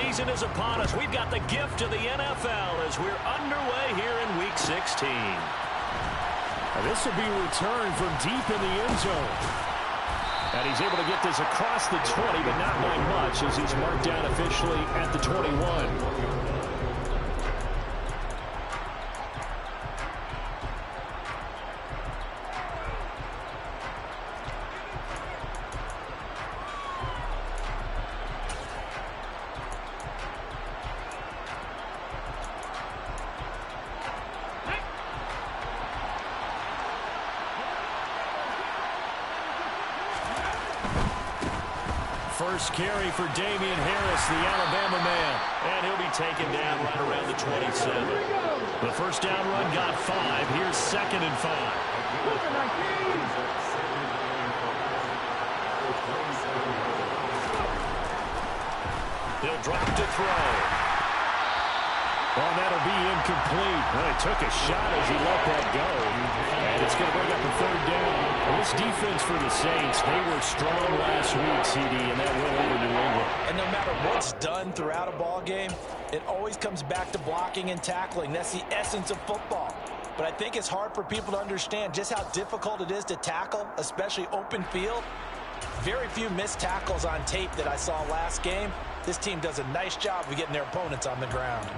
season is upon us. We've got the gift of the NFL as we're underway here in Week 16. This will be returned from deep in the end zone. And he's able to get this across the 20, but not by much as he's marked down officially at the 21. First carry for Damian Harris, the Alabama man. And he'll be taken down right around the 27. The first down run got 5. Here's 2nd and 5. He'll drop to throw. Well, that'll be incomplete. Well, he took a shot as he let that go. And it's going to bring up a 3rd down. Well, this defense for the Saints, they were strong last week, CD, and that went over New England. And no matter what's done throughout a ball game, it always comes back to blocking and tackling. That's the essence of football. But I think it's hard for people to understand just how difficult it is to tackle, especially open field. Very few missed tackles on tape that I saw last game. This team does a nice job of getting their opponents on the ground.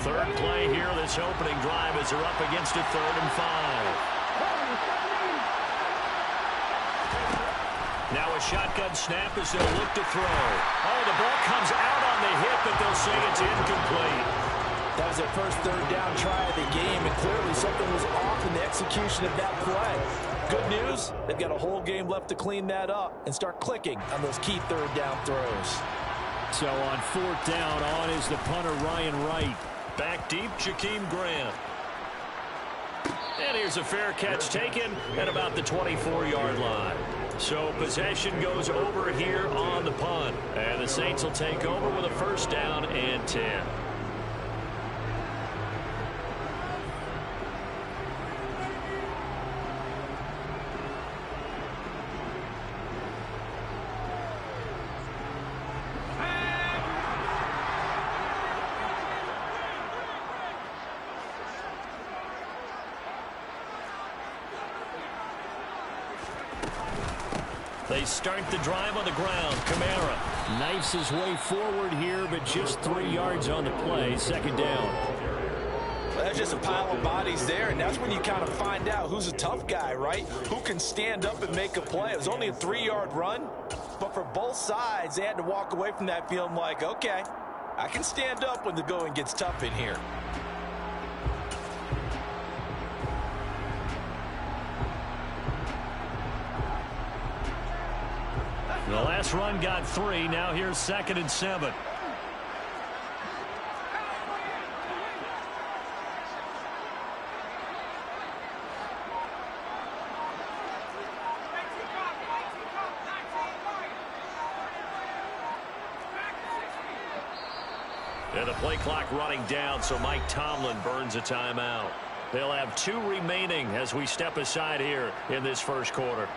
Third play here, this opening drive as they're up against a 3rd and 5. Now a shotgun snap as they'll look to throw. Oh, the ball comes out on the hip, but they'll say it's incomplete. That was their first 3rd down try of the game, and clearly something was off in the execution of that play. Good news, they've got a whole game left to clean that up and start clicking on those key 3rd down throws. So on 4th down, on is the punter Ryan Wright. Back deep, Jakeem Grant. And here's a fair catch taken at about the 24-yard line. So possession goes over here on the punt. And the Saints will take over with a 1st down and 10. They start the drive on the ground. Kamara knifes his way forward here, but just 3 yards on the play. 2nd down. Well, there's just a pile of bodies there, and that's when you kind of find out who's a tough guy, right? Who can stand up and make a play. It was only a 3-yard run, but for both sides, they had to walk away from that feeling like, okay, I can stand up when the going gets tough in here. The last run got 3. Now here's 2nd and 7. And the play clock running down, so Mike Tomlin burns a timeout. They'll have 2 remaining as we step aside here in this first quarter.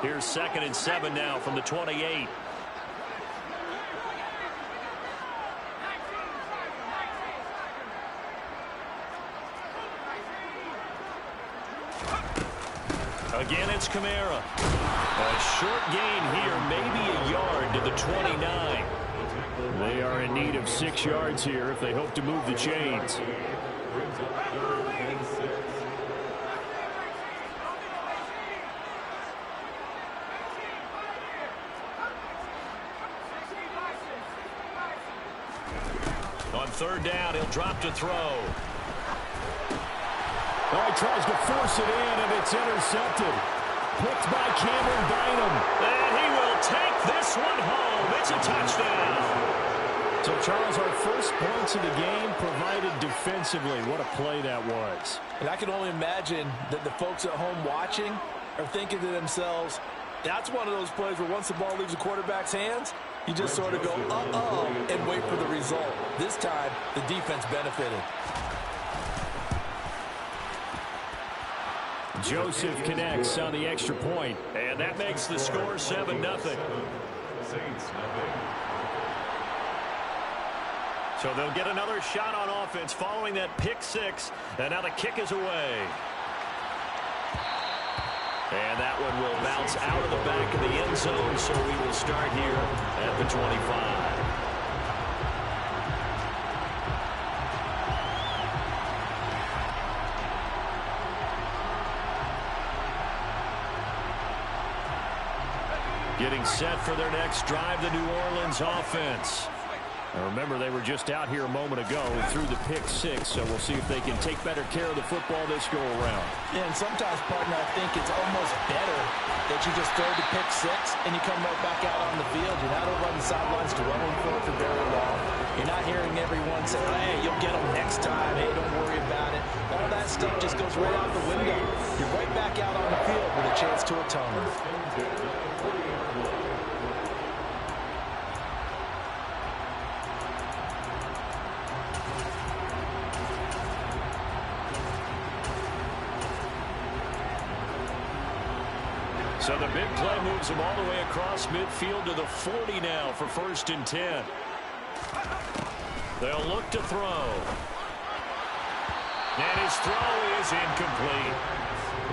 Here's 2nd and 7 now from the 28. Again, it's Kamara. A short gain here, maybe a yard to the 29. They are in need of 6 yards here if they hope to move the chains. On 3rd down, he'll drop to throw. Oh, he tries to force it in, and it's intercepted. Picked by Cameron Bynum. And he will take this one home. It's a touchdown. So, Charles, our first points of the game provided defensively. What a play that was. And I can only imagine that the folks at home watching are thinking to themselves, That's one of those plays where once the ball leaves the quarterback's hands, you just sort of go, uh-oh, and wait for the result. This time, the defense benefited. Joseph connects on the extra point. And that makes the score 7-0. So they'll get another shot on offense following that pick six. And now the kick is away. And that one will bounce out of the back of the end zone, so we will start here at the 25. Getting set for their next drive, the New Orleans offense. Now remember, they were just out here a moment ago through the pick six, so we'll see if they can take better care of the football this go-around. Yeah, and sometimes, partner, I think it's almost better that you just throw the pick six and you come right back out on the field. You're not over on the sidelines dwelling for it for very long. You're not hearing everyone say, hey, you'll get them next time. Hey, don't worry about it. All that stuff just goes right out the window. You're right back out on the field with a chance to atone. So the big play moves him all the way across midfield to the 40 now for 1st and 10. They'll look to throw. And his throw is incomplete.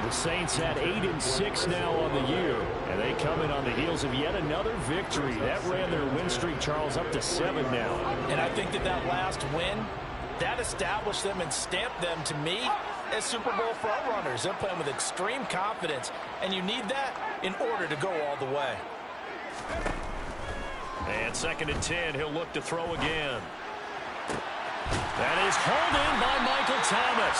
The Saints had 8-6 now on the year, and they come in on the heels of yet another victory. That ran their win streak, Charles, up to 7 now. And I think that last win, that established them and stamped them, to me, as Super Bowl frontrunners. They're playing with extreme confidence, and you need that in order to go all the way. And 2nd and 10, he'll look to throw again. That is hauled in by Michael Thomas.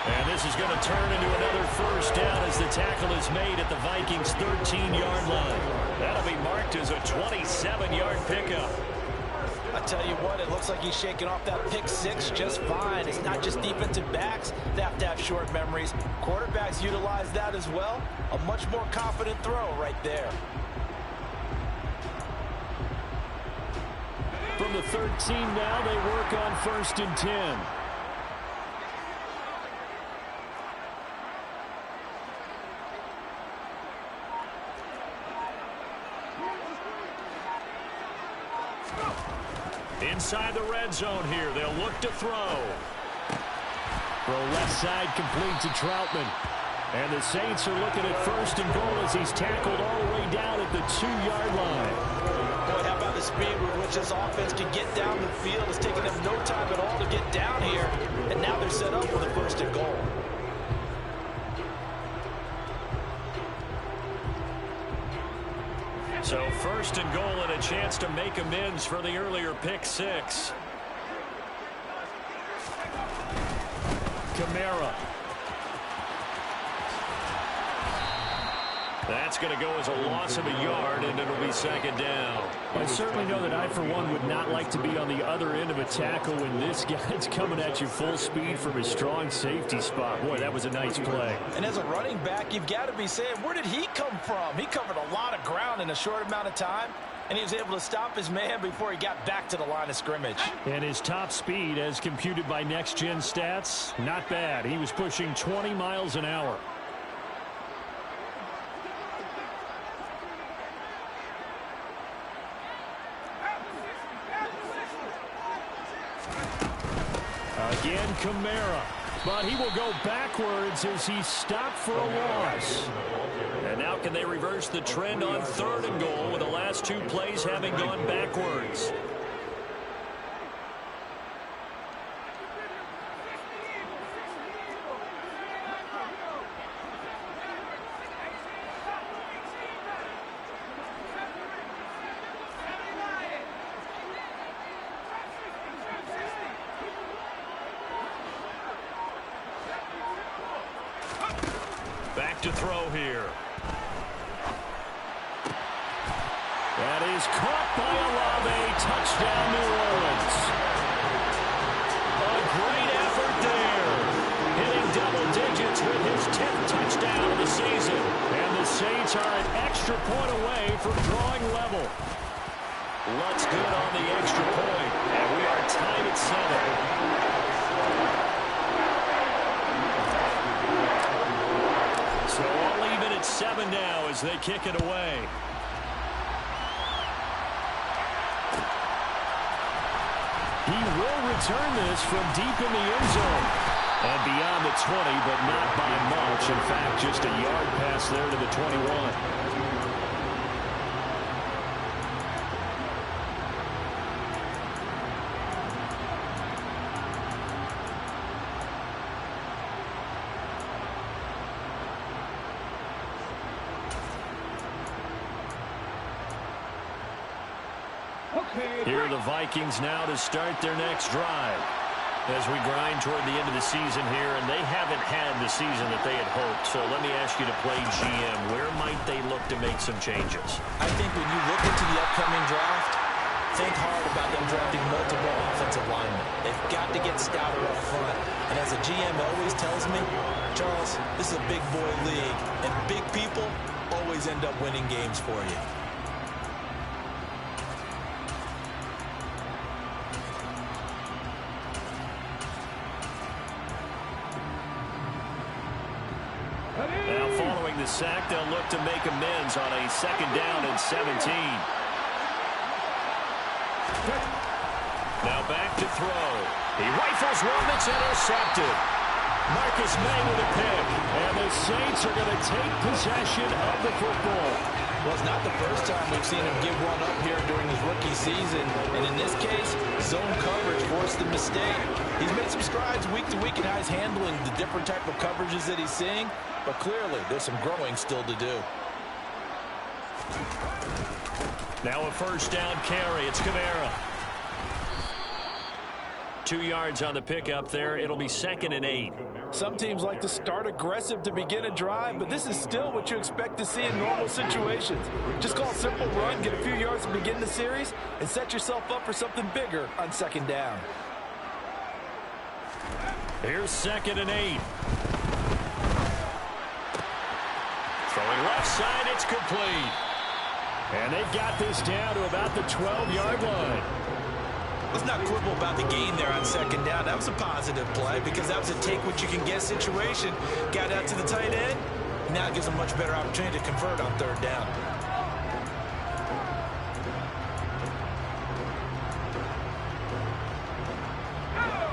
And this is going to turn into another 1st down as the tackle is made at the Vikings' 13-yard line. That'll be marked as a 27-yard pickup. I tell you what, it looks like he's shaking off that pick six just fine. It's not just defensive backs that have to have short memories. Quarterbacks utilize that as well. A much more confident throw right there. From the 13 now, they work on 1st and 10. Inside the red zone here, they'll look to throw. Throw left side complete to Troutman. And the Saints are looking at 1st and goal as he's tackled all the way down at the 2-yard line. Boy, how about the speed with which this offense can get down the field? It's taking them no time at all to get down here. And now they're set up for the 1st and goal. So 1st and goal and a chance to make amends for the earlier pick six. Kamara. That's going to go as a loss of a yard, and it'll be 2nd down. I certainly know that I, for one, would not like to be on the other end of a tackle when this guy's coming at you full speed from his strong safety spot. Boy, that was a nice play. And as a running back, you've got to be saying, where did he come from? He covered a lot of ground in a short amount of time, and he was able to stop his man before he got back to the line of scrimmage. And his top speed, as computed by Next Gen Stats, not bad. He was pushing 20 miles an hour. Again, Kamara. But he will go backwards as he's stopped for a loss. And now can they reverse the trend on 3rd and goal with the last 2 plays having gone backwards? Back to throw here. That is caught by Olave. Touchdown, New Orleans. A great effort there. Hitting double digits with his 10th touchdown of the season. And the Saints Saints are an extra point away from drawing level. Lutz good on the extra point, and we are tied at 7. So all even at 7 now as they kick it away. He will return this from deep in the end zone. And beyond the 20, but not by much. In fact, just a yard pass there to the 21. Here are the Vikings now to start their next drive. As we grind toward the end of the season here, and they haven't had the season that they had hoped. So let me ask you to play GM. Where might they look to make some changes? I think when you look into the upcoming draft, think hard about them drafting multiple offensive linemen. They've got to get stouter up front. And as a GM always tells me, Charles, this is a big boy league, and big people always end up winning games for you. Now following the sack, they'll look to make amends on a 2nd down and 17. Now back to throw. He rifles one that's intercepted. Marcus May with a pick. And the Saints are going to take possession of the football. Well, it's not the first time we've seen him give one up here during his rookie season. And in this case, zone coverage forced the mistake. He's made some strides week to week in how he's handling the different type of coverages that he's seeing. But clearly, there's some growing still to do. Now a 1st down carry. It's Kamara. 2 yards on the pickup there. It'll be 2nd and 8. Some teams like to start aggressive to begin a drive, but this is still what you expect to see in normal situations. Just call a simple run, get a few yards to begin the series, and set yourself up for something bigger on 2nd down. Here's 2nd and 8. Throwing left side, it's complete. And they've got this down to about the 12-yard line. Let's not quibble about the gain there on 2nd down. That was a positive play because that was a take-what-you-can-get situation. Got out to the tight end. Now it gives them a much better opportunity to convert on 3rd down.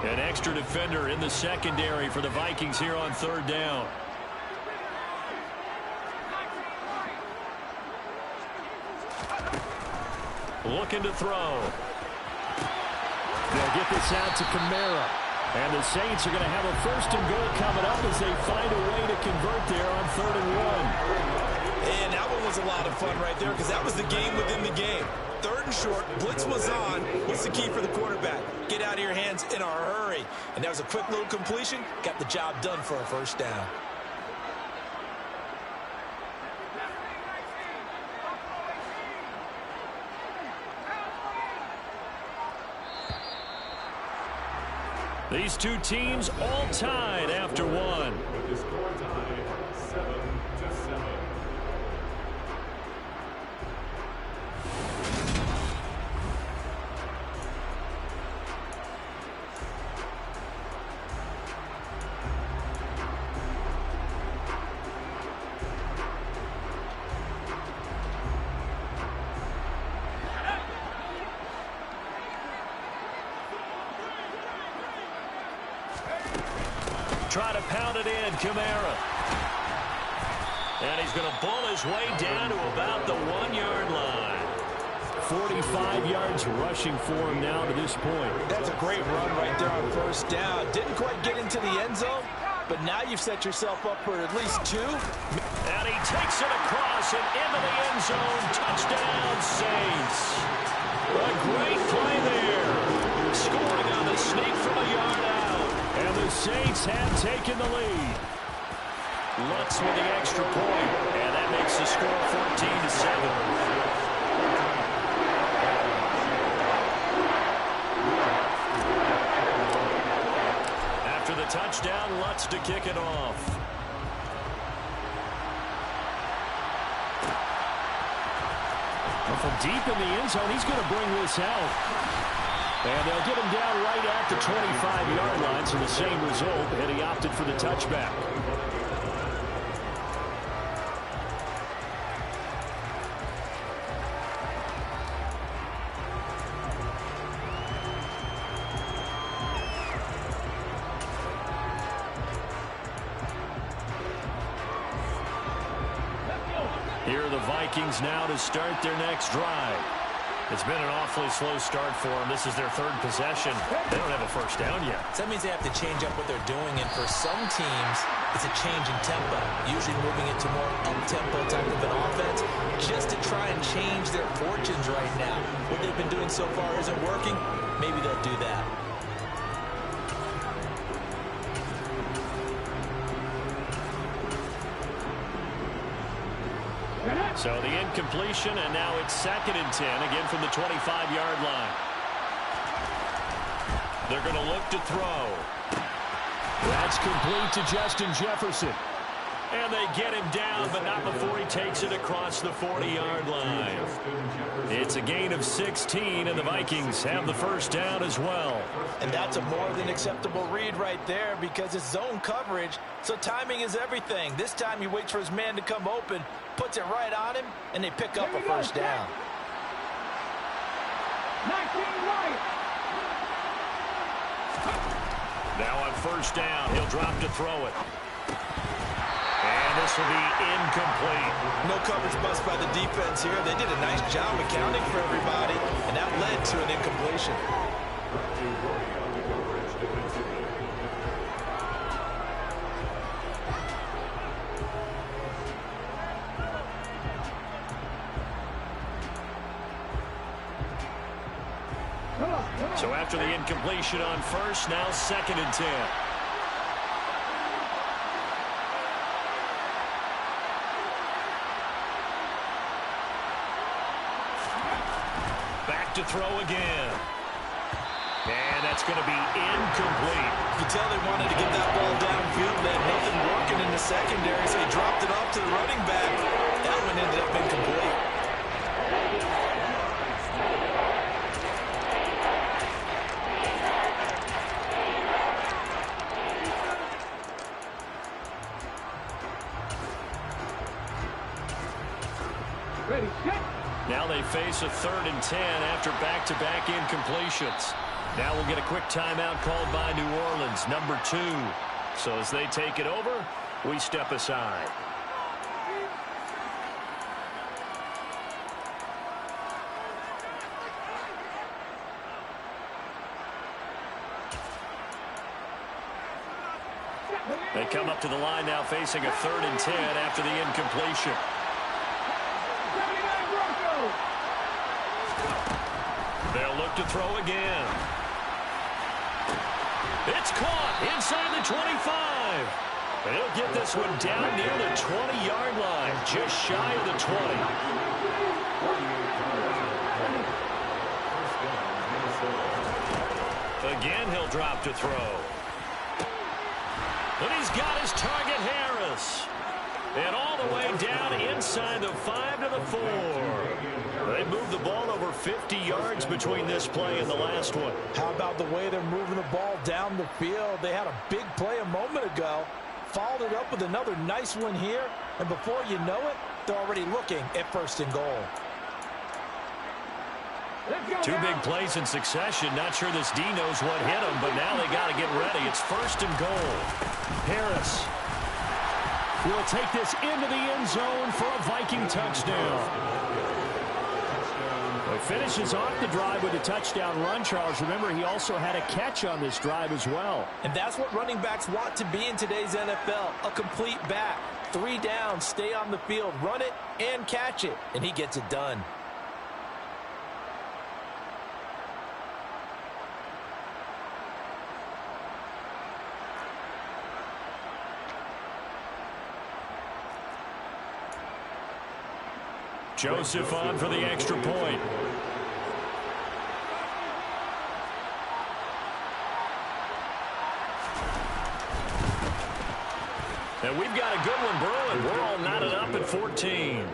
An extra defender in the secondary for the Vikings here on 3rd down. Looking to throw. They'll get this out to Kamara. And the Saints are going to have a 1st and goal coming up as they find a way to convert there on 3rd and 1. And that one was a lot of fun right there because that was the game within the game. 3rd and short, blitz was on. What's the key for the quarterback? Get out of your hands in a hurry. And that was a quick little completion. Got the job done for a 1st down. These two teams all tied after one. Try to pound it in, Kamara. And he's going to bull his way down to about the 1-yard line. 45 yards rushing for him now to this point. That's a great run right there on 1st down. Didn't quite get into the end zone, but now you've set yourself up for at least 2. And he takes it across and into the end zone. Touchdown, Saints. A great play there. Scoring on the sneak from a yard out. And the Saints have taken the lead. Lutz with the extra point, and that makes the score 14-7. After the touchdown, Lutz to kick it off. from deep in the end zone, he's going to bring this out. And they'll get him down right at the 25-yard line, so the same result, and he opted for the touchback. Here are the Vikings now to start their next drive. It's been an awfully slow start for them. This is their third possession. They don't have a first down yet. So that means they have to change up what they're doing, and for some teams, it's a change in tempo, usually moving it to more up-tempo type of an offense, just to try and change their fortunes right now. What they've been doing so far isn't working. Maybe they'll do that. So the incompletion, and now it's 2nd and 10, again from the 25-yard line. They're going to look to throw. That's complete to Justin Jefferson. And they get him down, but not before he takes it across the 40-yard line. It's a gain of 16, and the Vikings have the first down as well. And that's a more than acceptable read right there because it's zone coverage, so timing is everything. This time he waits for his man to come open, puts it right on him, and they pick up a first down. 19 right. Now on first down, he'll drop to throw it. And this will be incomplete. No coverage bust by the defense here. They did a nice job accounting for everybody, and that led to an incompletion. So after the incompletion on first, now 2nd and 10. Back to throw again. And that's going to be incomplete. You can tell they wanted to get that ball downfield. They had nothing working in the secondary, so he dropped it off to the running back. That one ended up incomplete. Ready, set. Now they face a 3rd and 10 after back-to-back incompletions. Now we'll get a quick timeout called by New Orleans, number 2. So as they take it over, we step aside. They come up to the line now facing a 3rd and 10 after the incompletion. They'll look to throw again. It's caught inside the 25. And he'll get this one down near the 20-yard line, just shy of the 20. Again, he'll drop to throw. And he's got his target, Harris. And all the way down inside the 5 to the 4. They moved the ball over 50 yards between this play and the last one. How about the way they're moving the ball down the field? They had a big play a moment ago, followed it up with another nice one here, and before you know it, they're already looking at 1st and goal. 2 big plays in succession. Not sure this D knows what hit him, but now they got to get ready. It's 1st and goal. Harris will take this into the end zone for a Viking touchdown. He finishes off the drive with a touchdown run, Charles. Remember, he also had a catch on this drive as well. And that's what running backs want to be in today's NFL, a complete back. 3 down, stay on the field, run it, and catch it. And he gets it done. Joseph on for the extra point. And we've got a good one brewing. We're all knotted up at 14.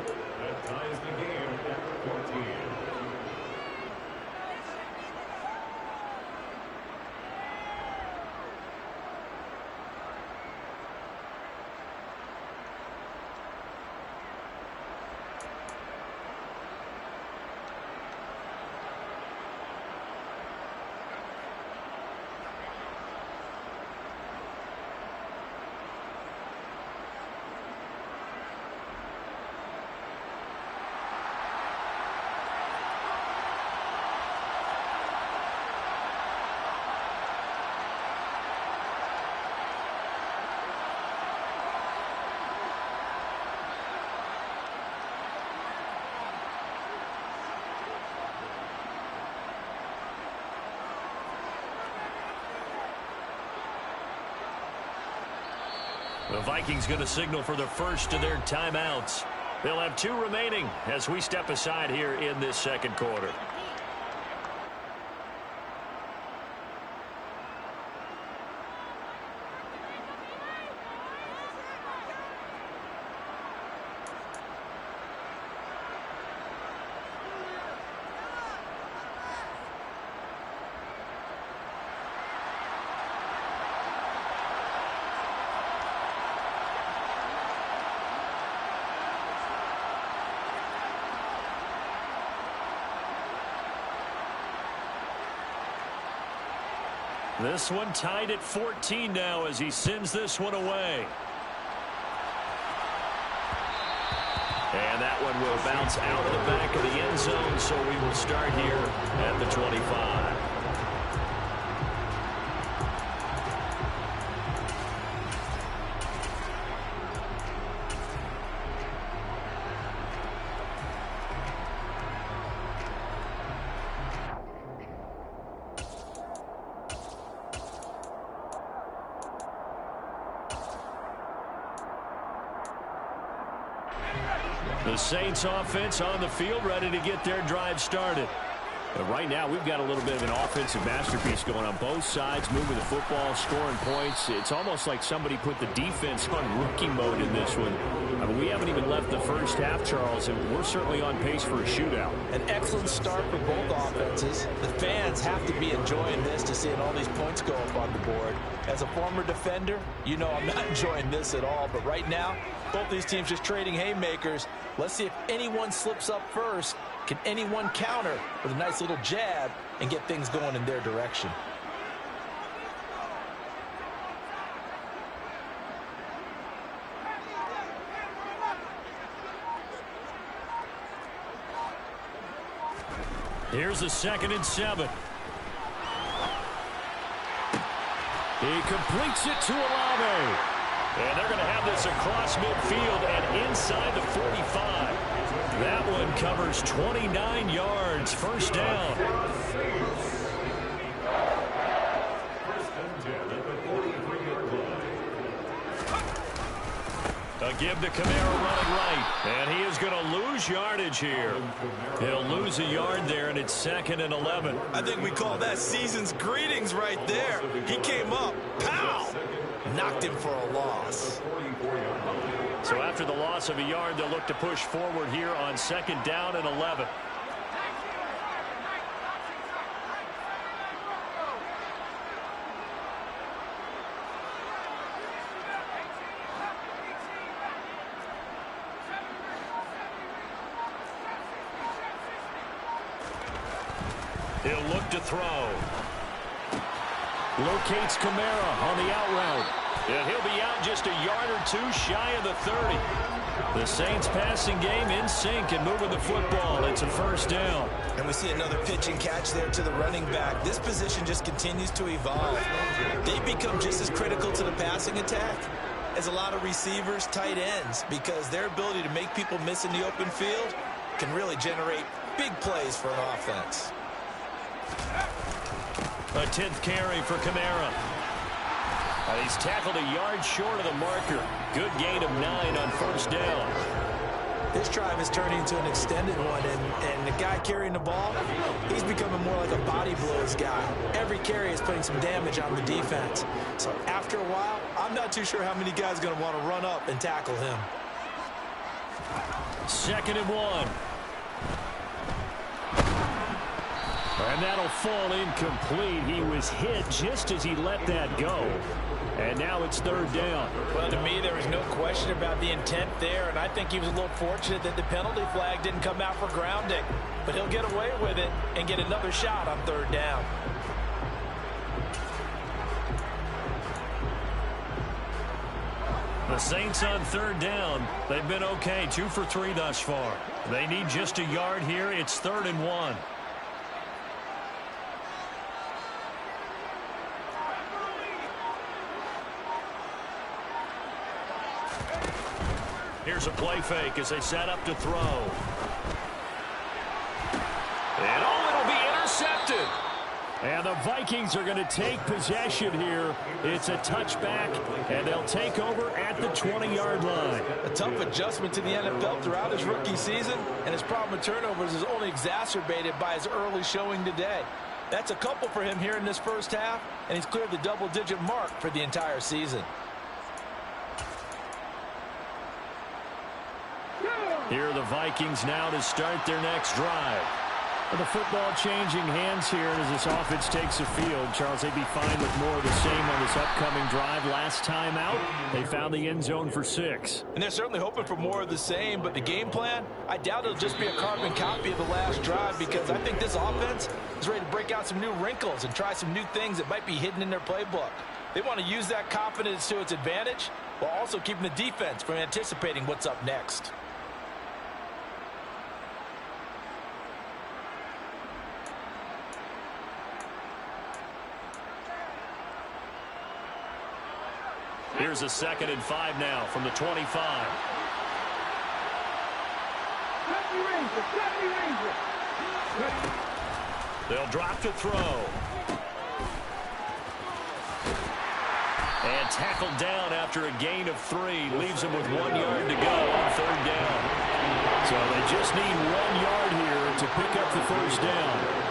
The Vikings going to signal for the first of their timeouts. They'll have 2 remaining as we step aside here in this second quarter. This one tied at 14 now as he sends this one away. And that one will bounce out of the back of the end zone, so we will start here at the 25. The Saints offense on the field, ready to get their drive started. But right now, we've got a little bit of an offensive masterpiece going on both sides, moving the football, scoring points. It's almost like somebody put the defense on rookie mode in this one. I mean, we haven't even left the first half, Charles, and we're certainly on pace for a shootout. An excellent start for both offenses. The fans have to be enjoying this to seeing all these points go up on the board. As a former defender, you know I'm not enjoying this at all. But right now, both these teams just trading haymakers. Let's see if anyone slips up first. Can anyone counter with a nice little jab and get things going in their direction? Here's a 2nd and 7. He completes it to Olave. And they're going to have this across midfield and inside the 45. That one covers 29 yards. First down. A give to Kamara running right. And he is going to lose yardage here. He'll lose a yard there, and it's 2nd and 11. I think we call that season's greetings right there. He came up. Pow! Knocked him for a loss. So after the loss of a yard, they'll look to push forward here on 2nd down and 11. He'll look to throw. Locates Kamara on the out route. And he'll be out just a yard or 2 shy of the 30. The Saints passing game in sync and moving the football. It's a first down. And we see another pitch and catch there to the running back. This position just continues to evolve. They become just as critical to the passing attack as a lot of receivers, tight ends, because their ability to make people miss in the open field can really generate big plays for an offense. A 10th carry for Kamara. And he's tackled a yard short of the marker. Good gain of 9 on first down. This drive is turning into an extended one, and the guy carrying the ball, he's becoming more like a body blows guy. Every carry is putting some damage on the defense. So after a while, I'm not too sure how many guys are going to want to run up and tackle him. 2nd and 1. And that'll fall incomplete. He was hit just as he let that go. And now it's third down. Well, to me, there was no question about the intent there, and I think he was a little fortunate that the penalty flag didn't come out for grounding. But he'll get away with it and get another shot on third down. The Saints on third down. They've been okay, 2 for 3 thus far. They need just a yard here. It's 3rd and 1. Here's a play fake as they set up to throw. And it'll be intercepted. And the Vikings are going to take possession here. It's a touchback, and they'll take over at the 20-yard line. A tough adjustment to the NFL throughout his rookie season, and his problem with turnovers is only exacerbated by his early showing today. That's a couple for him here in this first half, and he's cleared the double-digit mark for the entire season. Here are the Vikings now to start their next drive. The football changing hands here as this offense takes the field. Charles, they'd be fine with more of the same on this upcoming drive. Last time out, they found the end zone for 6. And they're certainly hoping for more of the same, but the game plan, I doubt it'll just be a carbon copy of the last drive, because I think this offense is ready to break out some new wrinkles and try some new things that might be hidden in their playbook. They want to use that confidence to its advantage while also keeping the defense from anticipating what's up next. Here's a 2nd and 5 now from the 25. They'll drop to throw. And tackled down after a gain of 3. Leaves him with 1 yard to go on third down. So they just need 1 yard here to pick up the first down.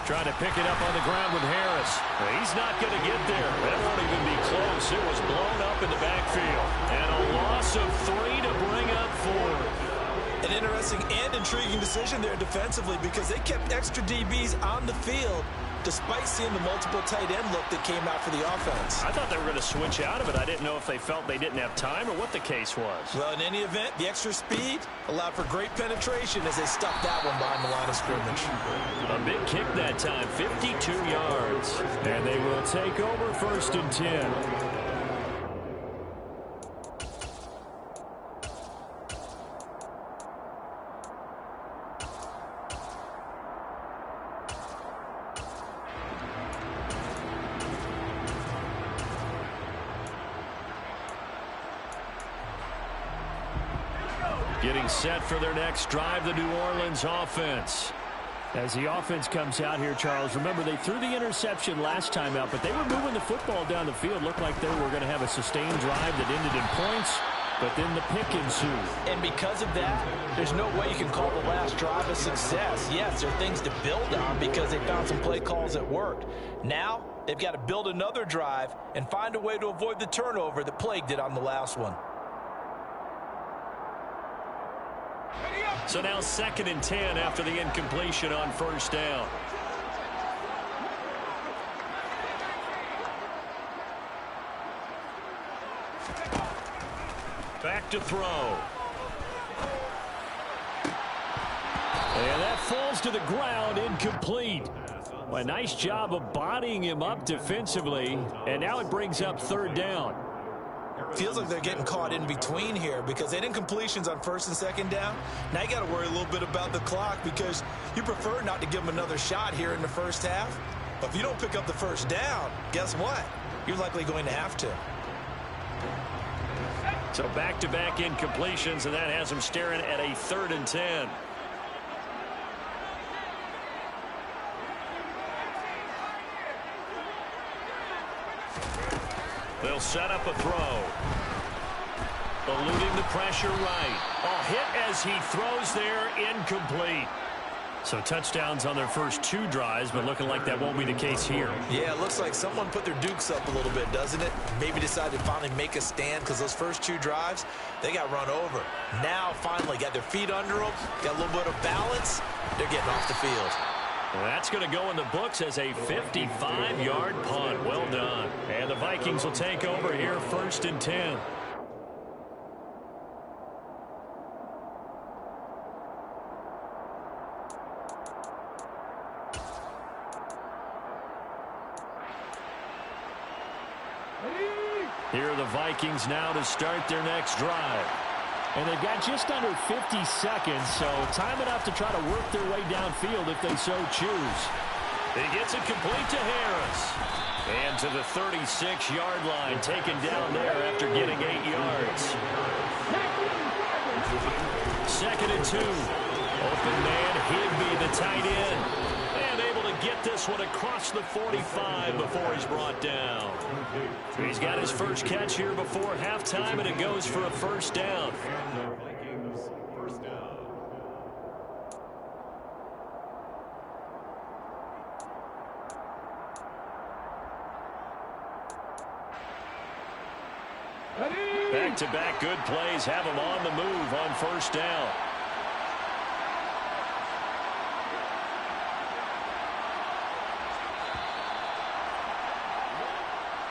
Trying to pick it up on the ground with Harris. He's not going to get there. That won't even be close. It was blown up in the backfield. And a loss of 3 to bring up 4. An interesting and intriguing decision there defensively, because they kept extra DBs on the field despite seeing the multiple tight end look that came out for the offense. I thought they were going to switch out of it. I didn't know if they felt they didn't have time or what the case was. Well, in any event, the extra speed allowed for great penetration as they stuffed that one behind the line of scrimmage. A big kick that time, 52 yards. And they will take over 1st and 10. Getting set for their next drive, the New Orleans offense. As the offense comes out here, Charles, remember they threw the interception last time out, but they were moving the football down the field. Looked like they were going to have a sustained drive that ended in points, but then the pick ensued. And because of that, there's no way you can call the last drive a success. Yes, there are things to build on because they found some play calls that worked. Now, they've got to build another drive and find a way to avoid the turnover that plagued it on the last one. So now 2nd and 10 after the incompletion on first down. Back to throw. And that falls to the ground, incomplete. A nice job of bodying him up defensively, and now it brings up 3rd down. Feels like they're getting caught in between here because they didn't completions on 1st and 2nd down. Now you got to worry a little bit about the clock because you prefer not to give them another shot here in the first half. But if you don't pick up the first down, guess what? You're likely going to have to. So back-to-back incompletions, and that has them staring at a 3rd and 10. They'll set up a throw. Eluding the pressure right. A hit as he throws there, incomplete. So touchdowns on their first 2 drives, but looking like that won't be the case here. Yeah, it looks like someone put their dukes up a little bit, doesn't it? Maybe decided to finally make a stand because those first 2 drives, they got run over. Now, finally, got their feet under them, got a little bit of balance. They're getting off the field. That's going to go in the books as a 55-yard punt. Well done. And the Vikings will take over here 1st and 10. Here are the Vikings now to start their next drive. And they've got just under 50 seconds, so time enough to try to work their way downfield if they so choose. He gets it complete to Harris. And to the 36-yard line, taken down there after getting 8 yards. 2nd and 2. Open man, Higbee, the tight end. And able to get this one across the 45 before he's brought down. He's got his first catch here before halftime, and it goes for a 1st down. Back-to-back good plays have him on the move on 1st down.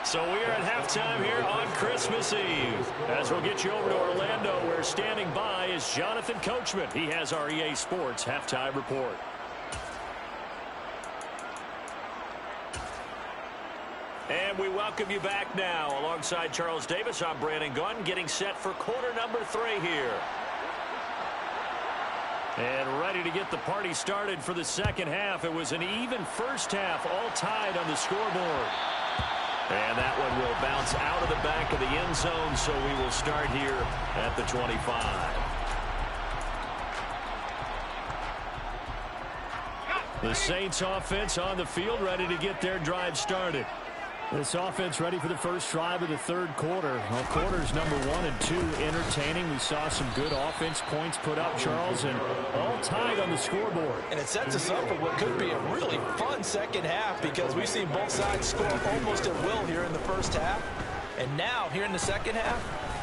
So we are at halftime here on Christmas Eve. As we'll get you over to Orlando, where standing by is Jonathan Coachman. He has our EA Sports halftime report. And we welcome you back now. Alongside Charles Davis, I'm Brandon Gunn, getting set for quarter number 3 here. And ready to get the party started for the second half. It was an even first half, all tied on the scoreboard. And that one will bounce out of the back of the end zone, so we will start here at the 25. The Saints offense on the field, ready to get their drive started. This offense ready for the first drive of the 3rd quarter. Well, quarters number 1 and 2 entertaining. We saw some good offense points put up, Charles, and all tied on the scoreboard. And it sets us up for what could be a really fun second half because we've seen both sides score almost at will here in the first half. And now, here in the second half,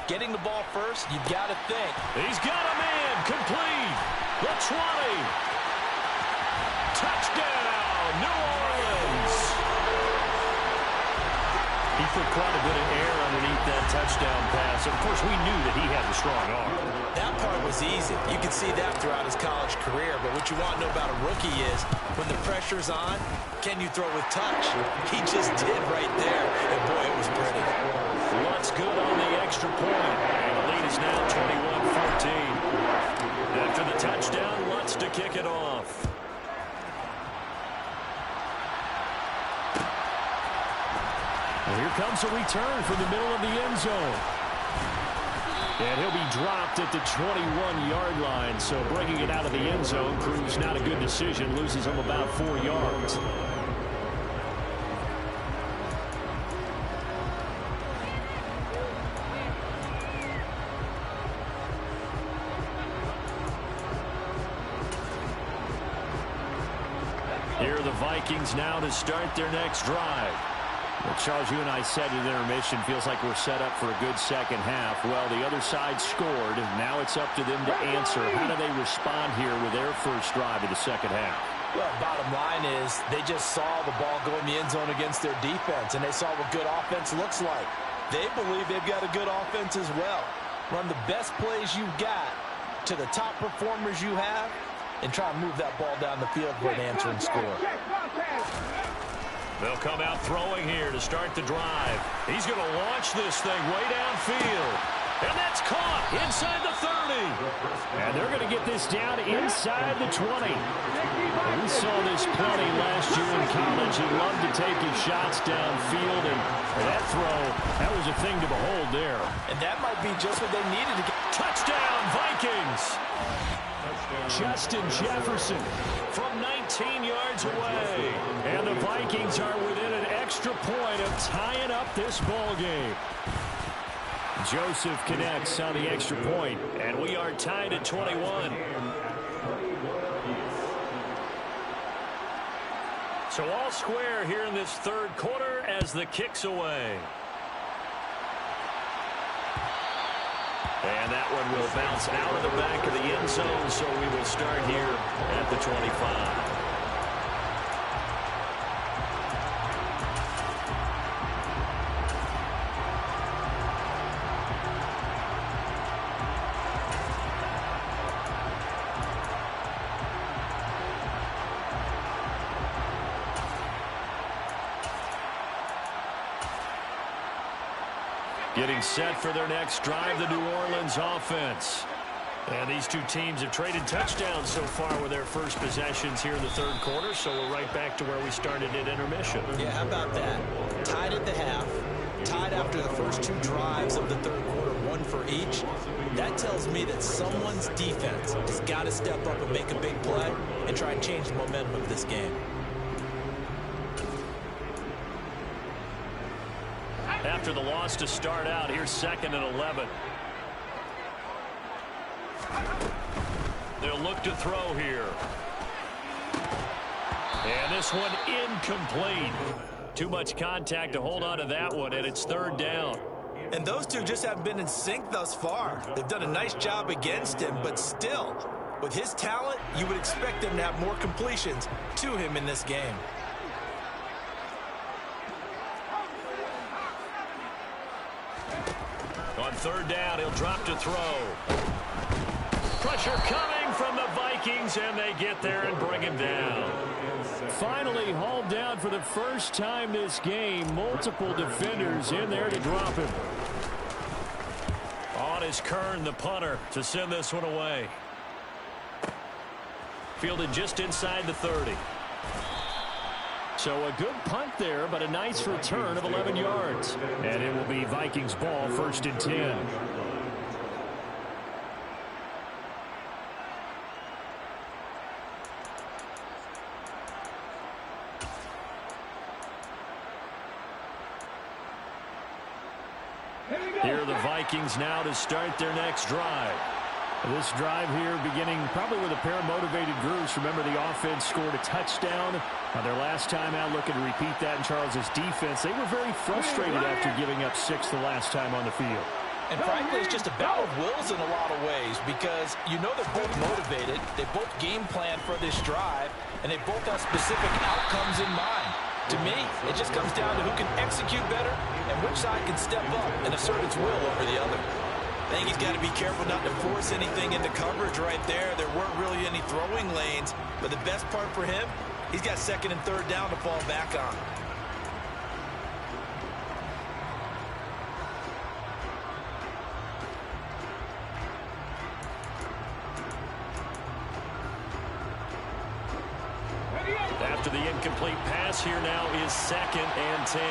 getting the ball first, you've got to think. He's got a man complete. The 20. Touchdown, New Orleans. He put quite a bit of air underneath that touchdown pass. Of course, we knew that he had a strong arm. That part was easy. You can see that throughout his college career. But what you want to know about a rookie is when the pressure's on, can you throw with touch? He just did right there. And, boy, it was pretty. Lutz good on the extra point. And the lead is now 21-14. After the touchdown, Lutz to kick it off. Well, here comes a return from the middle of the end zone. And he'll be dropped at the 21-yard line. So bringing it out of the end zone proves not a good decision. Loses him about 4 yards. Here are the Vikings now to start their next drive. Well, Charles, you and I said at intermission, feels like we're set up for a good second half. Well, the other side scored. Now it's up to them to answer. How do they respond here with their first drive of the second half? Well, bottom line is they just saw the ball go in the end zone against their defense, and they saw what good offense looks like. They believe they've got a good offense as well. Run the best plays you've got to the top performers you have and try and move that ball down the field for an answering score. They'll come out throwing here to start the drive. He's going to launch this thing way downfield. And that's caught inside the 30. And they're going to get this down inside the 20. We saw this plenty last year in college. He loved to take his shots downfield. And that throw, that was a thing to behold there. And that might be just what they needed to get. Touchdown, Vikings. Justin Jefferson from 19 yards away. And the Vikings are within an extra point of tying up this ball game. Joseph connects on the extra point. And we are tied at 21. So all square here in this third quarter as the kick's away. And that one will bounce out of the back of the end zone, so we will start here at the 25. Getting set for their next drive, the New Orleans offense. And these two teams have traded touchdowns so far with their first possessions here in the third quarter, so we're right back to where we started at intermission. Yeah, how about that? Tied at the half, tied after the first two drives of the third quarter, one for each. That tells me that someone's defense has got to step up and make a big play and try and change the momentum of this game. After the loss to start out, here's 2nd and 11. They'll look to throw here. And this one incomplete. Too much contact to hold on to that one, and it's 3rd down. And those two just haven't been in sync thus far. They've done a nice job against him, but still, with his talent, you would expect them to have more completions to him in this game. On 3rd down, he'll drop to throw. Pressure coming from the Vikings, and they get there and bring him down. Finally hauled down for the first time this game. Multiple defenders in there to drop him. On is Kern, the punter, to send this one away. Fielded just inside the 30. So a good punt there, but a nice return of 11 yards. And it will be Vikings ball, 1st and 10. Here are the Vikings now to start their next drive. This drive here beginning probably with a pair of motivated groups. Remember, the offense scored a touchdown on their last time out, looking to repeat that in Charles's defense. They were very frustrated after giving up 6 the last time on the field. And frankly, it's just a battle of wills in a lot of ways because you know they're both motivated, they both game plan for this drive, and they both have specific outcomes in mind. To me, it just comes down to who can execute better and which side can step up and assert its will over the other. I think he's got to be careful not to force anything into coverage right there. There weren't really any throwing lanes, but the best part for him, he's got 2nd and 3rd down to fall back on. After the incomplete pass, here now is 2nd and 10.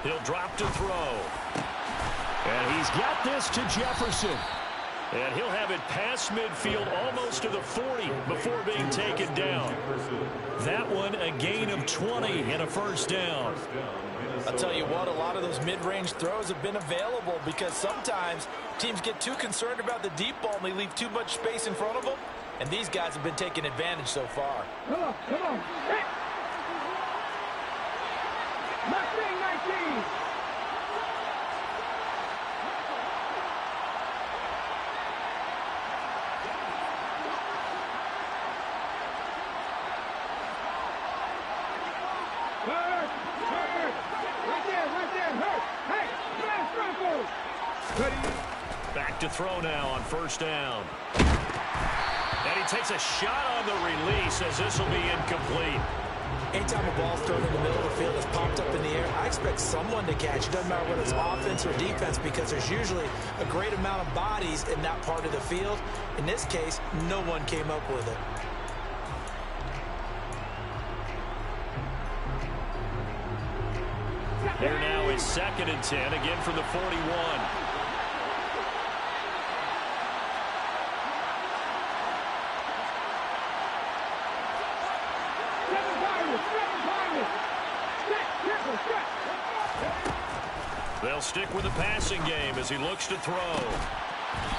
He'll drop to throw. And he's got this to Jefferson. And he'll have it past midfield almost to the 40 before being taken down. That one a gain of 20 and a 1st down. I'll tell you what, a lot of those mid-range throws have been available because sometimes teams get too concerned about the deep ball and they leave too much space in front of them. And these guys have been taking advantage so far. Come on, come on. Hey. Mustang 19. Hurt. Right there, hurt. Hey, flash Broncos. Ready. Back to throw now on 1st down. And he takes a shot on the release as this will be incomplete. Anytime a ball's thrown in the middle of the field that's popped up in the air, I expect someone to catch. It doesn't matter whether it's offense or defense because there's usually a great amount of bodies in that part of the field. In this case, no one came up with it. Here now is 2nd and 10, again from the 41. They'll stick with the passing game as he looks to throw.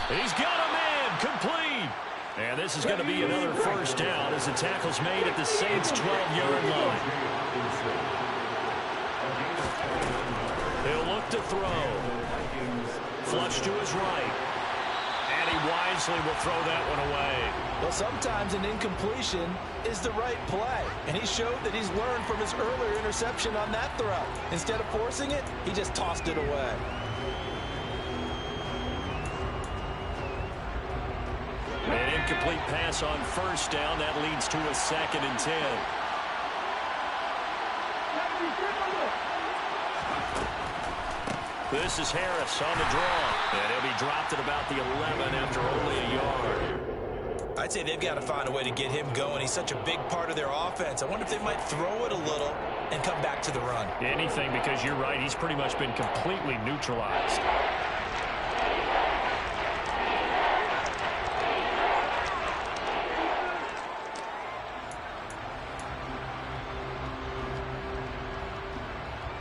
He's got a man, complete. And this is going to be another first down as the tackle's made at the Saints' 12-yard line. He'll look to throw. Flush to his right. And he wisely will throw that one away. Well, sometimes an incompletion is the right play. And he showed that he's learned from his earlier interception on that throw. Instead of forcing it, he just tossed it away. An incomplete pass on first down. That leads to a 2nd and 10. This is Harris on the draw. And he'll be dropped at about the 11 after only a yard. I'd say they've got to find a way to get him going. He's such a big part of their offense. I wonder if they might throw it a little and come back to the run. Anything, because you're right. He's pretty much been completely neutralized.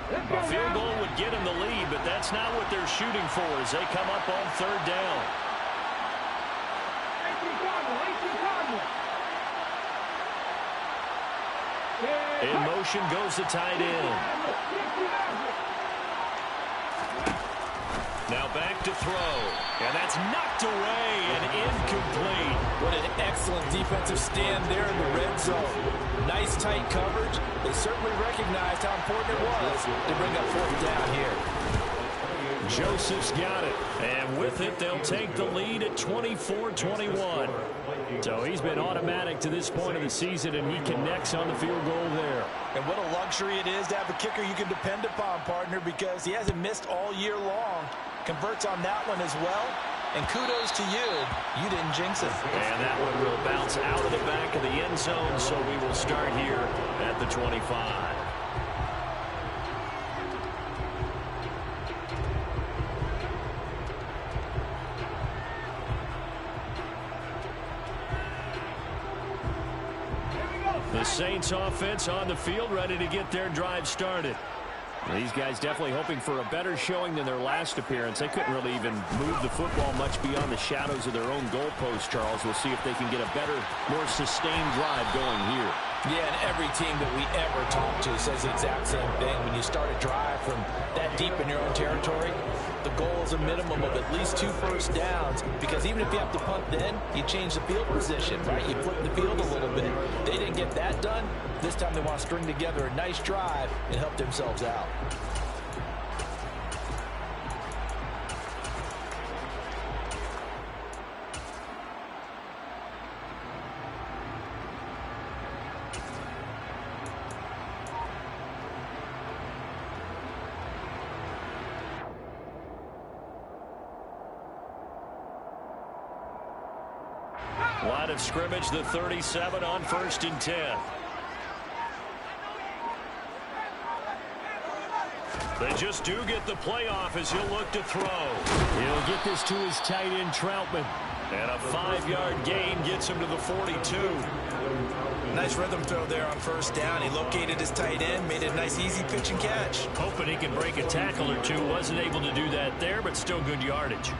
A field goal would get him the lead, but that's not what they're shooting for as they come up on 3rd down. In motion goes the tight end. Now back to throw. And that's knocked away and incomplete. What an excellent defensive stand there in the red zone. Nice tight coverage. They certainly recognized how important it was to bring up 4th down here. Joseph's got it. And with it, they'll take the lead at 24-21. So he's been automatic to this point of the season, and he connects on the field goal there. And what a luxury it is to have a kicker you can depend upon, partner, because he hasn't missed all year long. Converts on that one as well. And kudos to you. You didn't jinx it. And that one will bounce out of the back of the end zone, so we will start here at the 25. The Saints offense on the field, ready to get their drive started. These guys definitely hoping for a better showing than their last appearance. They couldn't really even move the football much beyond the shadows of their own goalpost, Charles. We'll see if they can get a better, more sustained drive going here. Yeah, and every team that we ever talk to says the exact same thing. When you start a drive from that deep in your own territory, the goal is a minimum of at least 2 first downs, because even if you have to punt then, you change the field position, right? You flip the field a little bit. They didn't get that done. This time they want to string together a nice drive and help themselves out. Line of scrimmage, the 37 on 1st and 10. They just do get the playoff as he'll look to throw. He'll get this to his tight end, Troutman. And a 5-yard gain gets him to the 42. Nice rhythm throw there on 1st down. He located his tight end, made it a nice easy pitch and catch. Hoping he can break a tackle or two. Wasn't able to do that there, but still good yardage.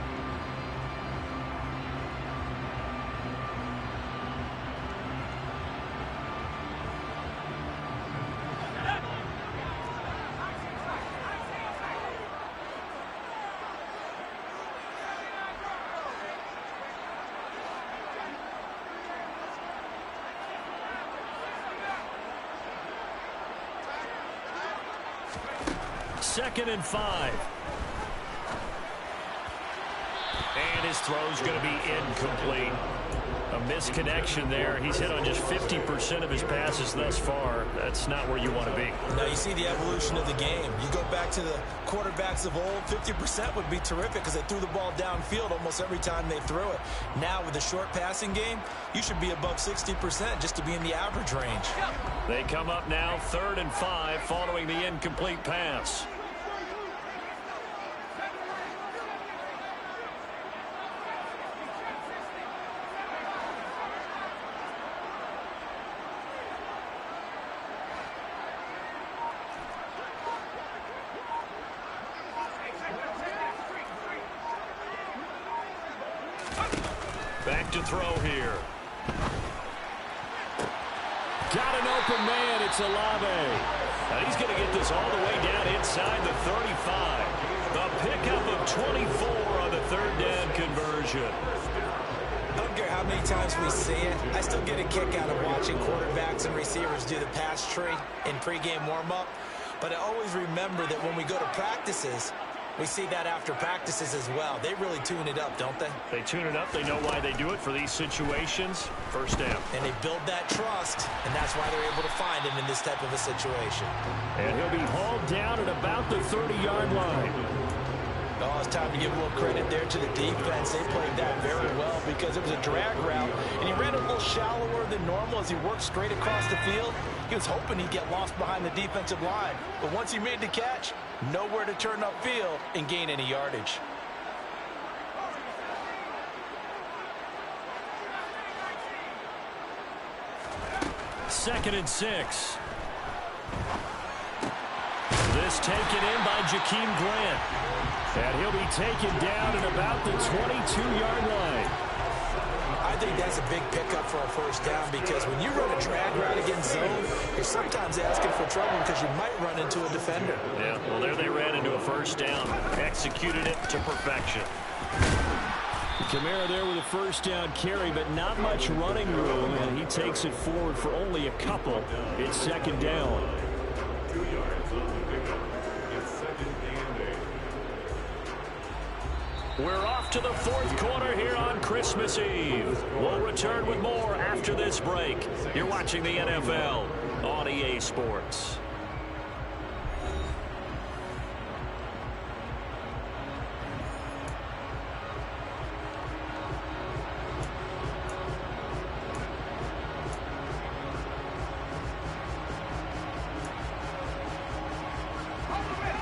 Second and 5. And his throw's going to be incomplete. A misconnection there. He's hit on just 50% of his passes thus far. That's not where you want to be. Now you see the evolution of the game. You go back to the quarterbacks of old, 50% would be terrific because they threw the ball downfield almost every time they threw it. Now with the short passing game, you should be above 60% just to be in the average range. They come up now 3rd and 5 following the incomplete pass. to throw here. Got an open man. It's Olave. And he's going to get this all the way down inside the 35. The pickup of 24 on the third down conversion. I don't care how many times we see it. I still get a kick out of watching quarterbacks and receivers do the pass tree in pregame warm-up. But I always remember that when we go to practices, we see that after practices as well. They really tune it up, don't they? They tune it up. They know why they do it for these situations. First down. And they build that trust, and that's why they're able to find him in this type of a situation. And he'll be hauled down at about the 30-yard line. Oh, it's time to give a little credit there to the defense. They played that very well because it was a drag route, and he ran a little shallower than normal as he worked straight across the field. He was hoping he'd get lost behind the defensive line, but once he made the catch, nowhere to turn upfield and gain any yardage. Second and 6. This taken in by Jakeem Grant. And he'll be taken down at about the 22-yard line. I think that's a big pickup for a first down because when you run a drag route against zone, you're sometimes asking for trouble because you might run into a defender. Yeah, well, there they ran into a first down. Executed it to perfection. Kamara there with a first down carry, but not much running room, and he takes it forward for only a couple. It's second down. We're off to the fourth quarter here on Christmas Eve. We'll return with more after this break. You're watching the NFL on EA Sports.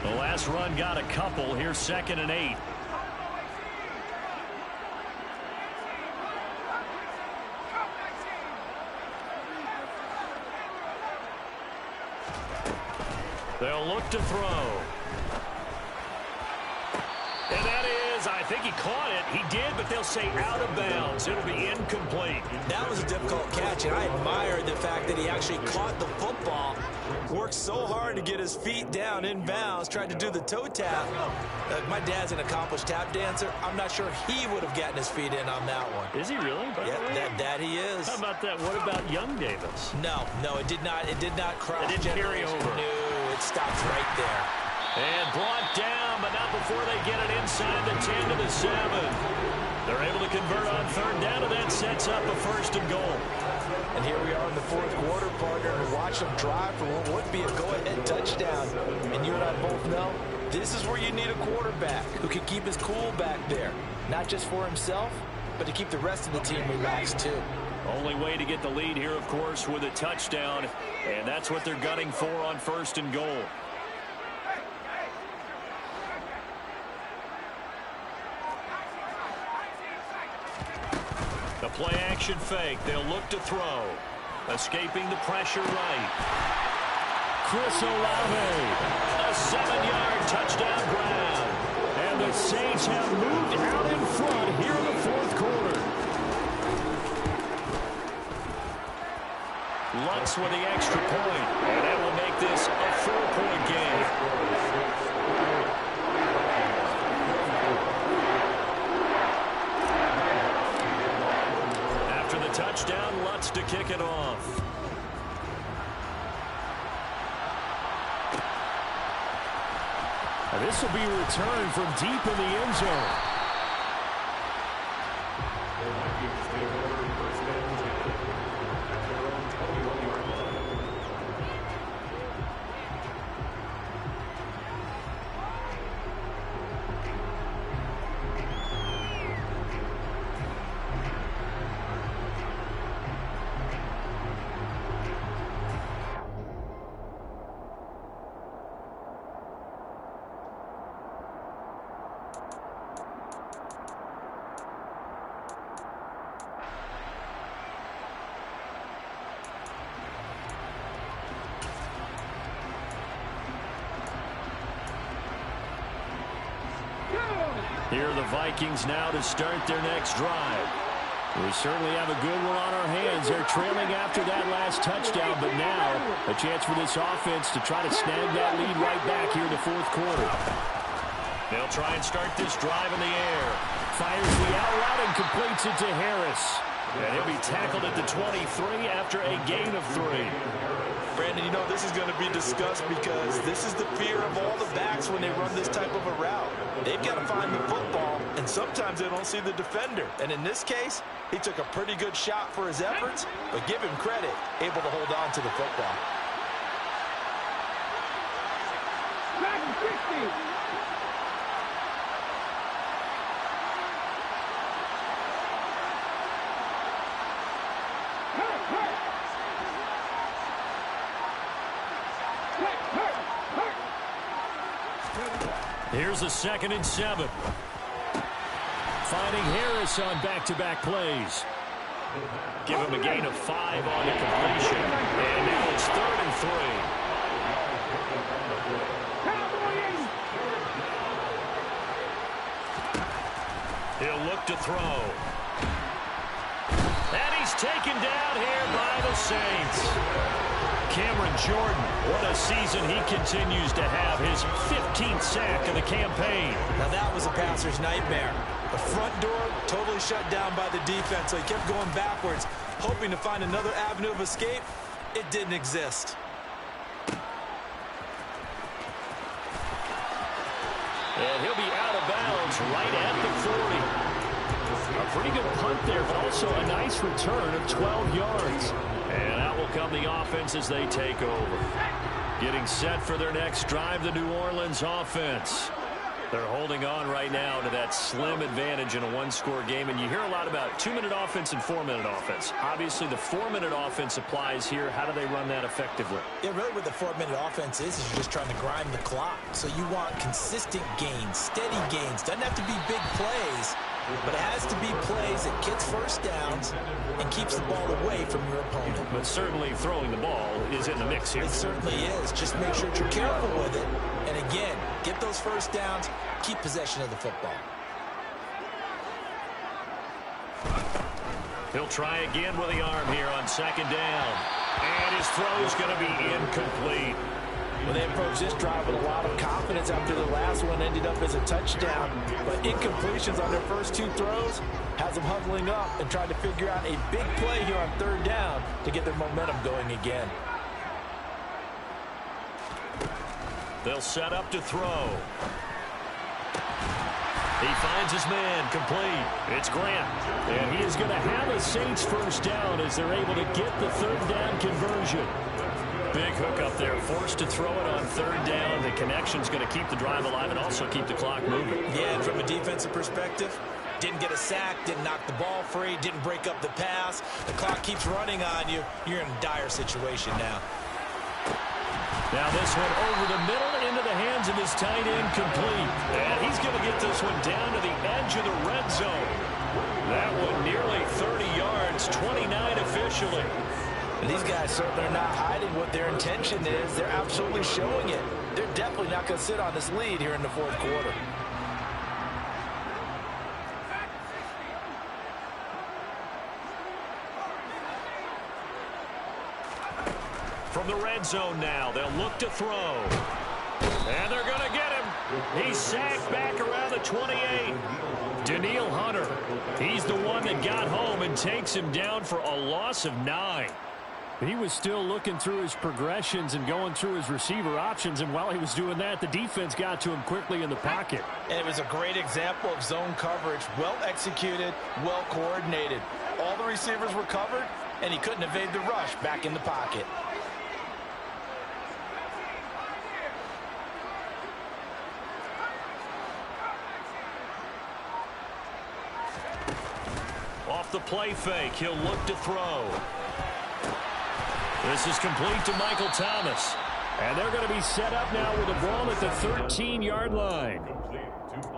The last run got a couple. Here's second and 8. They'll look to throw. And that is, I think he caught it. He did, but they'll say out of bounds. It'll be incomplete. That was a difficult catch, and I admire the fact that he actually caught the football, worked so hard to get his feet down in bounds, tried to do the toe tap. My dad's an accomplished tap dancer. I'm not sure he would have gotten his feet in on that one. Is he really? Yeah, that he is. How about that? What about Young Davis? No, it did not. It did not cross. It didn't carry over. No, it stops right there. And brought down, but not before they get it inside the 10 to the 7. They're able to convert on third down, and that sets up a first and goal. And here we are in the fourth quarter, partner, and watch them drive for what would be a go-ahead touchdown. And you and I both know this is where you need a quarterback who can keep his cool back there, not just for himself, but to keep the rest of the team relaxed too. Only way to get the lead here, of course, with a touchdown, and that's what they're gunning for on first and goal. The play-action fake. They'll look to throw. Escaping the pressure right. Chris Olave. A 7-yard touchdown grab. And the Saints have moved out in front here in the fourth quarter. Lutz with the extra point. And that will make this a 4-point game. Touchdown, Lutz to kick it off. This will be returned from deep in the end zone. Here are the Vikings now to start their next drive. We certainly have a good one on our hands. They're trailing after that last touchdown, but now a chance for this offense to try to snag that lead right back here in the fourth quarter. They'll try and start this drive in the air. Fires the out route and completes it to Harris. And he'll be tackled at the 23 after a gain of 3. Brandon, you know, this is going to be discussed because this is the fear of all the backs when they run this type of a route. They've got to find the football, and sometimes they don't see the defender. And in this case, he took a pretty good shot for his efforts, but give him credit, able to hold on to the football. Back 60. Here's a 2nd and 7. Finding Harris on back-to-back plays. Give him a gain of 5 on the completion. And now it's 3rd and 3. He'll look to throw. And he's taken down here by the Saints. Cameron Jordan, what a season he continues to have. His 15th sack of the campaign. Now that was a passer's nightmare. The front door totally shut down by the defense, so he kept going backwards, hoping to find another avenue of escape. It didn't exist. And he'll be out of bounds right at the 40. A pretty good punt there, but also a nice return of 12 yards. And out will come the offense as they take over. Getting set for their next drive, the New Orleans offense. They're holding on right now to that slim advantage in a one-score game. And you hear a lot about 2-minute offense and 4-minute offense. Obviously, the 4-minute offense applies here. How do they run that effectively? Yeah, really what the 4-minute offense is you're just trying to grind the clock. So you want consistent gains, steady gains. Doesn't have to be big plays, but it has to be plays that gets first downs and keeps the ball away from your opponent. But certainly throwing the ball is in the mix here. It certainly is. Just make sure that you're careful with it. And again, get those first downs, keep possession of the football. He'll try again with the arm here on 2nd down. And his throw's going to be incomplete. Well, they approached this drive with a lot of confidence after the last one ended up as a touchdown. But incompletions on their first 2 throws has them huddling up and trying to figure out a big play here on 3rd down to get their momentum going again. They'll set up to throw. He finds his man, complete. It's Grant. And he is going to have a Saints first down as they're able to get the 3rd down conversion. Big hook up there, forced to throw it on 3rd down. The connection's going to keep the drive alive and also keep the clock moving. Yeah, and from a defensive perspective, didn't get a sack, didn't knock the ball free, didn't break up the pass. The clock keeps running on you. You're in a dire situation now. Now this one over the middle into the hands of his tight end, complete. And he's going to get this one down to the edge of the red zone. That one nearly 30 yards, 29 officially. And these guys certainly are not hiding what their intention is. They're absolutely showing it. They're definitely not going to sit on this lead here in the 4th quarter. From the red zone now, they'll look to throw. And they're going to get him. He's sacked back around the 28. Danielle Hunter, he's the one that got home and takes him down for a loss of 9. He was still looking through his progressions and going through his receiver options, and while he was doing that, the defense got to him quickly in the pocket. And it was a great example of zone coverage. Well executed, well coordinated. All the receivers were covered, and he couldn't evade the rush back in the pocket. Off the play fake, he'll look to throw. This is complete to Michael Thomas. And they're going to be set up now with the ball at the 13-yard line.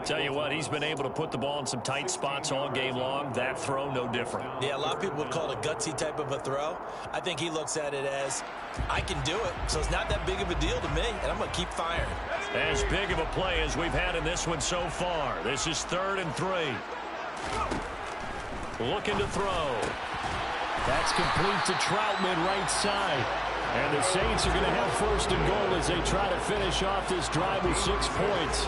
Tell you what, he's been able to put the ball in some tight spots all game long. That throw, no different. Yeah, a lot of people would call it a gutsy type of a throw. I think he looks at it as, I can do it, so it's not that big of a deal to me, and I'm going to keep firing. As big of a play as we've had in this one so far. This is 3rd and 3. looking to throw. That's complete to Troutman, right side. And the Saints are going to have first and goal as they try to finish off this drive with 6 points.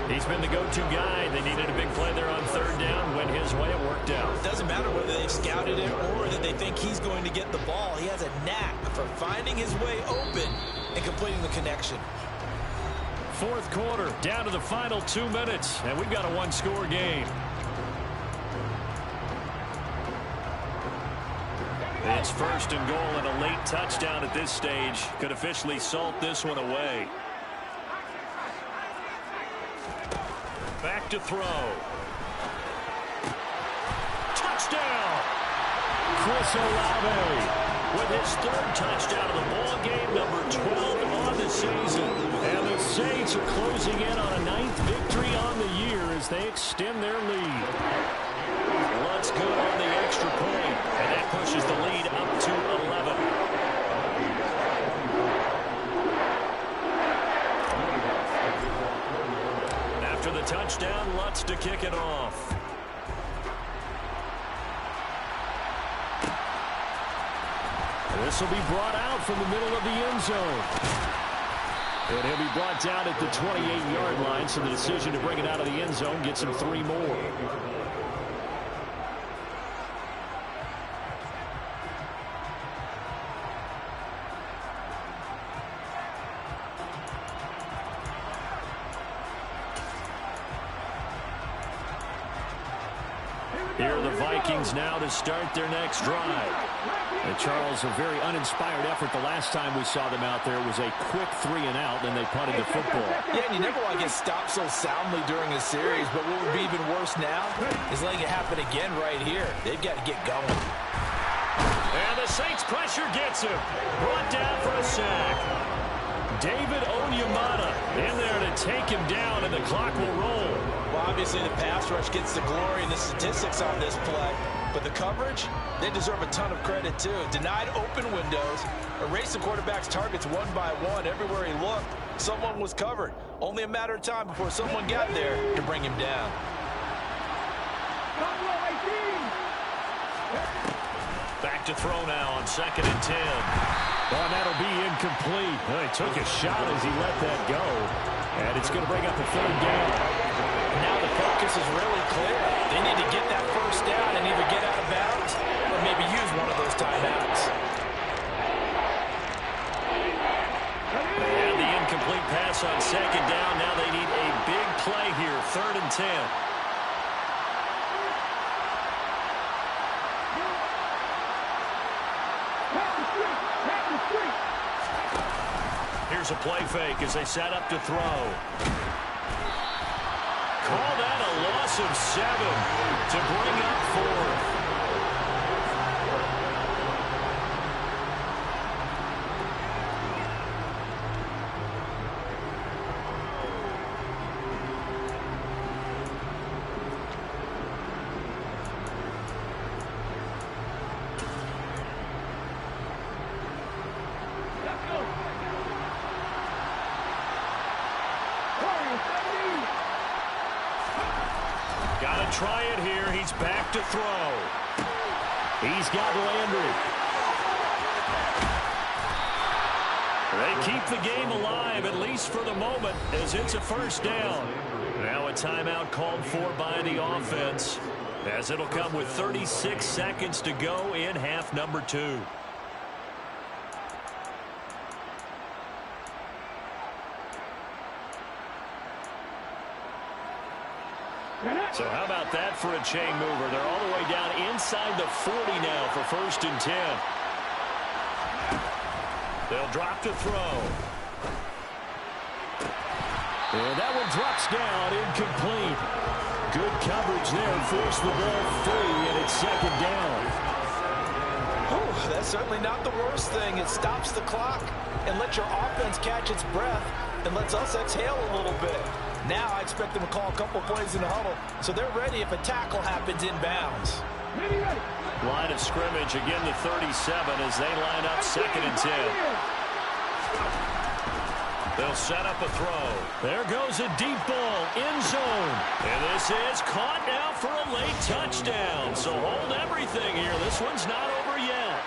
He's been the go-to guy. They needed a big play there on third down. Went his way. It worked out. Doesn't matter whether they've scouted it or that they think he's going to get the ball. He has a knack for finding his way open and completing the connection. Fourth quarter, down to the final 2 minutes, and we've got a one-score game. It's first and goal, and a late touchdown at this stage could officially salt this one away. Back to throw. Touchdown! Chris Olave with his third touchdown of the ball game, number 12 on the season. And the Saints are closing in on a 9th victory on the year as they extend their lead. Lutz good on the extra point, and that pushes the lead up to 11. After the touchdown, Lutz to kick it off. This will be brought out from the middle of the end zone. And he'll be brought down at the 28-yard line, so the decision to bring it out of the end zone gets him 3 more. Here are the Vikings now to start their next drive. And Charles, a very uninspired effort the last time we saw them out there. It was a quick 3-and-out, then they punted the football. Yeah, and you never want to get stopped so soundly during a series, but what would be even worse now is letting it happen again right here. They've got to get going. And the Saints pressure gets him. Brought down for a sack. David Onyemata in there to take him down, and the clock will roll. Well, obviously the pass rush gets the glory and the statistics on this play, but the coverage, they deserve a ton of credit too. Denied open windows, erased the quarterback's targets one by one. Everywhere he looked, someone was covered. Only a matter of time before someone got there to bring him down. Back to throw now on 2nd and 10. Well, that'll be incomplete. Well, he took a shot as he let that go. And it's going to bring up a 3rd down. Now the focus is really clear. They need to get that first down and either get out of bounds or maybe use one of those timeouts. They had the incomplete pass on 2nd down. Now they need a big play here, 3rd and 10. Here's a play fake as they set up to throw. Call that a loss of 7 to bring up 4th. Got to try it here. He's back to throw. He's got Landry. They keep the game alive, at least for the moment, as it's a first down. Now a timeout called for by the offense, as it'll come with 36 seconds to go in half number 2. So how about that for a chain mover? They're all the way down inside the 40 now for 1st and 10. They'll drop to throw. And that one drops down, incomplete. Good coverage there, forced the ball free, and it's 2nd down. Oh, that's certainly not the worst thing. It stops the clock and lets your offense catch its breath and lets us exhale a little bit. Now I expect them to call a couple plays in the huddle, so they're ready if a tackle happens inbounds. Line of scrimmage, again the 37 as they line up 2nd and 10. They'll set up a throw. There goes a deep ball, end zone. And this is caught now for a late touchdown. So hold everything here. This one's not over yet.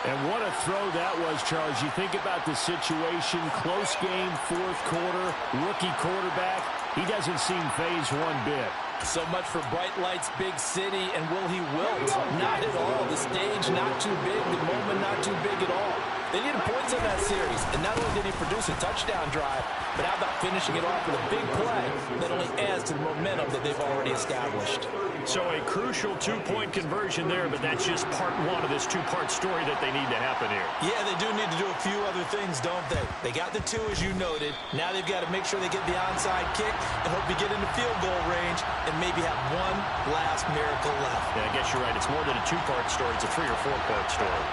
And what a throw that was, Charles. You think about the situation, close game, fourth quarter, rookie quarterback. He doesn't seem phased one bit. So much for bright lights, big city, and will he wilt? Not at all. The stage not too big, the moment not too big at all. They needed points in that series, and not only did he produce a touchdown drive, but how about finishing it off with a big play that only adds to the momentum that they've already established. So a crucial two-point conversion there, but that's just part one of this two-part story that they need to happen here. Yeah, they do need to do a few other things, don't they? They got the two, as you noted. Now they've got to make sure they get the onside kick and hope to get into field goal range and maybe have one last miracle left. Yeah, I guess you're right. It's more than a two-part story. It's a three- or four-part story.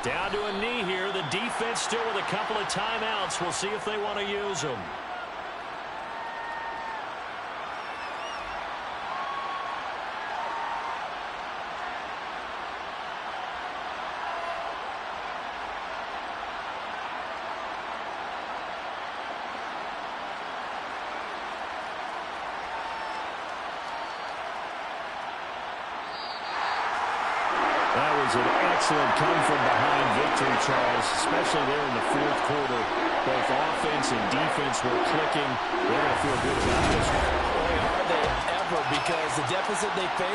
Down to a knee here. The defense still with a couple of timeouts. We'll see if they want to use them. An excellent come-from-behind victory, Charles, especially there in the fourth quarter. Both offense and defense were clicking. They're going to feel good about this one. Boy, are they ever, because the deficit they face